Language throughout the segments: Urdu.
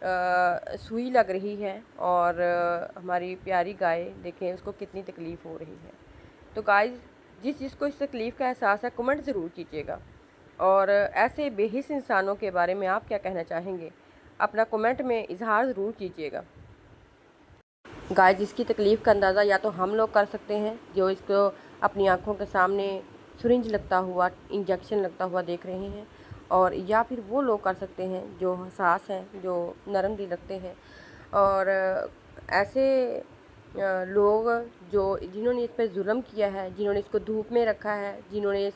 سوئی لگ رہی ہے اور ہماری پیاری گائے دیکھیں اس کو کتنی تکلیف ہو رہی ہے۔ تو گائز جس جس کو اس تکلیف کا احساس ہے کمنٹ ضرور کیجیے گا، اور ایسے بے حس انسانوں کے بارے میں آپ کیا کہنا چاہیں گے اپنا کمنٹ میں اظہار ضرور کیجیے گا۔ گائز اس کی تکلیف کا اندازہ یا تو ہم لوگ کر سکتے ہیں جو اس کو اپنی آنکھوں کے سامنے سرنج لگتا ہوا، انجیکشن لگتا ہوا دیکھ رہے ہیں، اور یا پھر وہ لوگ کر سکتے ہیں جو حساس ہیں، جو نرم دل رکھتے ہیں، اور ایسے لوگ جنہوں نے اس پہ ظلم کیا ہے، جنہوں نے اس کو دھوپ میں رکھا ہے، جنہوں نے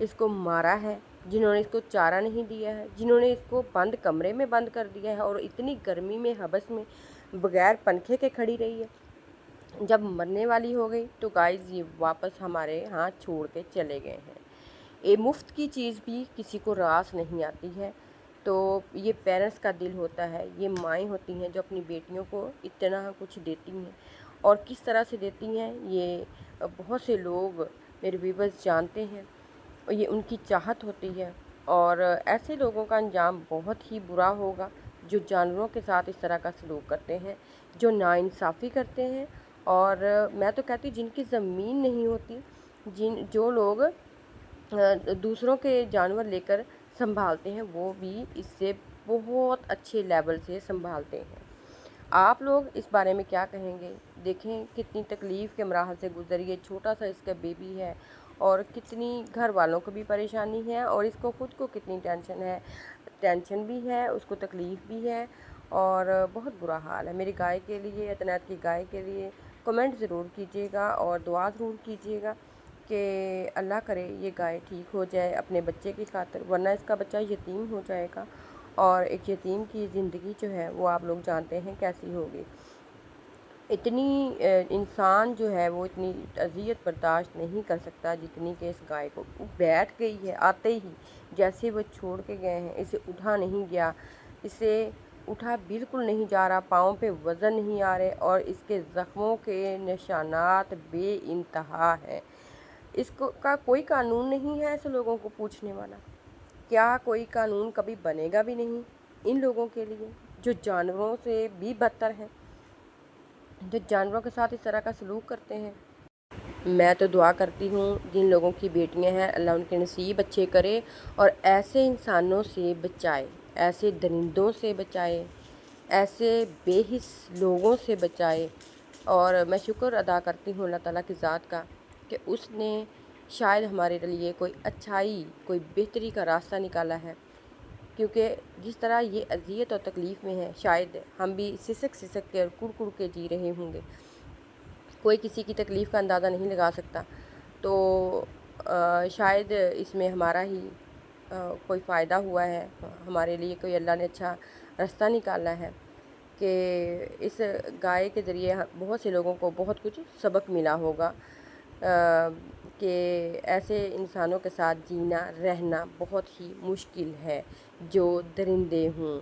اس کو مارا ہے، جنہوں نے اس کو چارہ نہیں دیا ہے، جنہوں نے اس کو بند کمرے میں بند کر دیا ہے اور اتنی گرمی میں حبس میں بغیر پنکھے کے کھڑی رہی ہے، جب مرنے والی ہو گئی تو گائز یہ واپس ہمارے ہاتھ چھوڑ کے چلے گئے ہیں۔ یہ مفت کی چیز بھی کسی کو راس نہیں آتی ہے، تو یہ پیرنٹس کا دل ہوتا ہے، یہ مائیں ہوتی ہیں جو اپنی بیٹیوں کو اتنا کچھ دیتی ہیں، اور کس طرح سے دیتی ہیں یہ بہت سے لوگ میرے ویورز جانتے ہیں، اور یہ ان کی چاہت ہوتی ہے، اور ایسے لوگوں کا انجام بہت ہی برا ہوگا جو جانوروں کے ساتھ اس طرح کا سلوک کرتے ہیں، جو ناانصافی کرتے ہیں، اور میں تو کہتی جن کی زمین نہیں ہوتی، جو لوگ دوسروں کے جانور لے کر سنبھالتے ہیں، وہ بھی اس سے بہت اچھے لیول سے سنبھالتے ہیں۔ آپ لوگ اس بارے میں کیا کہیں گے؟ دیکھیں کتنی تکلیف کے مراحل سے گزری ہے، چھوٹا سا اس کا بیبی ہے، اور کتنی گھر والوں کو بھی پریشانی ہے، اور اس کو خود کو کتنی ٹینشن بھی ہے، اس کو تکلیف بھی ہے، اور بہت برا حال ہے۔ میری گائے کے لیے، اطنعت کی گائے کے لیے کمنٹ ضرور کیجیے گا اور دعا ضرور کیجیے گا کہ اللہ کرے یہ گائے ٹھیک ہو جائے اپنے بچے کی خاطر، ورنہ اس کا بچہ یتیم ہو جائے گا، اور ایک یتیم کی زندگی جو ہے وہ آپ لوگ جانتے ہیں کیسی ہوگی۔ اتنی انسان جو ہے وہ اتنی اذیت برداشت نہیں کر سکتا جتنی کہ اس گائے کو بیٹھ گئی ہے، آتے ہی جیسے وہ چھوڑ کے گئے ہیں، اسے اٹھا نہیں گیا، اسے اٹھا بالکل نہیں جا رہا، پاؤں پہ وزن نہیں آ رہے، اور اس کے زخموں کے نشانات بے انتہا ہیں۔ اس کا کوئی قانون نہیں ہے ایسے لوگوں کو پوچھنے والا، کیا کوئی قانون کبھی بنے گا بھی نہیں ان لوگوں کے لیے جو جانوروں سے بھی بدتر ہیں، جو جانوروں کے ساتھ اس طرح کا سلوک کرتے ہیں؟ میں تو دعا کرتی ہوں جن لوگوں کی بیٹیاں ہیں اللہ ان کے نصیب اچھے کرے اور ایسے انسانوں سے بچائے، ایسے درندوں سے بچائے، ایسے بے حس لوگوں سے بچائے۔ اور میں شکر ادا کرتی ہوں اللہ تعالیٰ کی ذات کا کہ اس نے شاید ہمارے لیے کوئی اچھائی، کوئی بہتری کا راستہ نکالا ہے، کیونکہ جس طرح یہ اذیت اور تکلیف میں ہے شاید ہم بھی سسک کے اور کڑ کڑ کے جی رہے ہوں گے، کوئی کسی کی تکلیف کا اندازہ نہیں لگا سکتا، تو شاید اس میں ہمارا ہی کوئی فائدہ ہوا ہے، ہمارے لیے کوئی اللہ نے اچھا راستہ نکالا ہے کہ اس گائے کے ذریعے بہت سے لوگوں کو بہت کچھ سبق ملا ہوگا کہ ایسے انسانوں کے ساتھ جینا رہنا بہت ہی مشکل ہے، جو درندے ہوں،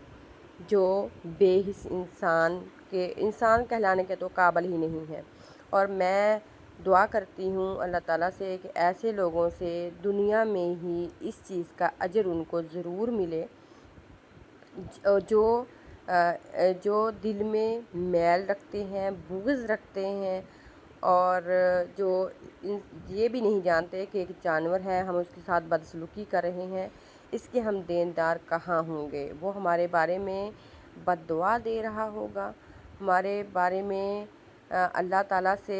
جو بے حس انسان کہلانے کے تو قابل ہی نہیں ہے۔ اور میں دعا کرتی ہوں اللہ تعالیٰ سے کہ ایسے لوگوں سے دنیا میں ہی اس چیز کا اجر ان کو ضرور ملے، جو دل میں میل رکھتے ہیں، بغض رکھتے ہیں، اور جو یہ بھی نہیں جانتے کہ ایک جانور ہے، ہم اس کے ساتھ بدسلوکی کر رہے ہیں، اس کے ہم دیندار کہاں ہوں گے؟ وہ ہمارے بارے میں بد دعا دے رہا ہوگا، ہمارے بارے میں اللہ تعالیٰ سے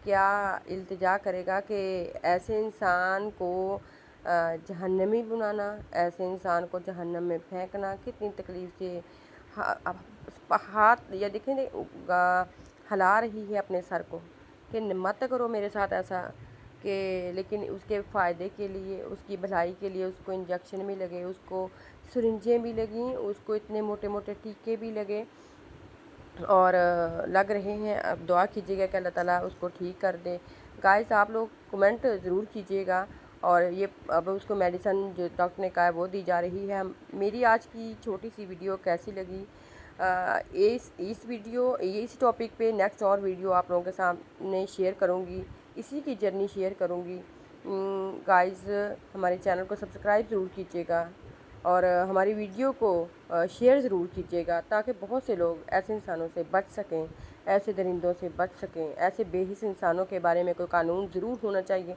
کیا التجا کرے گا کہ ایسے انسان کو جہنمی بنانا، ایسے انسان کو جہنم میں پھینکنا کتنی تکلیف سے ہاتھ یا دیکھیں ہلا رہی ہے اپنے سر کو کہ مت کرو میرے ساتھ ایسا، کہ لیکن اس کے فائدے کے لیے، اس کی بھلائی کے لیے اس کو انجیکشن بھی لگے، اس کو سرنجیں بھی لگیں، اس کو اتنے موٹے موٹے ٹیکے بھی لگے اور لگ رہے ہیں۔ اب دعا کیجیے گا کہ اللہ تعالیٰ اس کو ٹھیک کر دے۔ گائز آپ لوگ کمنٹ ضرور کیجیے گا، اور یہ اب اس کو میڈیسن جو ڈاکٹر نے کہا ہے وہ دی جا رہی ہے۔ میری آج کی چھوٹی سی ویڈیو کیسی لگی؟ اس ٹاپک پہ نیکسٹ اور ویڈیو آپ لوگوں کے سامنے شیئر کروں گی، اسی کی جرنی شیئر کروں گی۔ گائز ہمارے چینل کو سبسکرائب ضرور کیجیے گا اور ہماری ویڈیو کو شیئر ضرور کیجیے گا تاکہ بہت سے لوگ ایسے انسانوں سے بچ سکیں، ایسے درندوں سے بچ سکیں، ایسے بے حس انسانوں کے بارے میں کوئی قانون ضرور ہونا چاہیے۔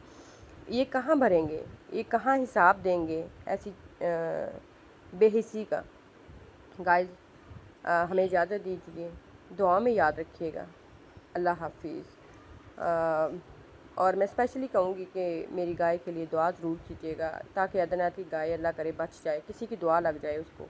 یہ کہاں بھریں گے، یہ کہاں حساب دیں گے ایسی بے حسی کا۔ گائز ہمیں اجازت دیجیے، دعا میں یاد رکھیے گا۔ اللہ حافظ۔ اور میں اسپیشلی کہوں گی کہ میری گائے کے لیے دعا ضرور کیجیے گا تاکہ ادنیٰ کی گائے اللہ کرے بچ جائے، کسی کی دعا لگ جائے اس کو۔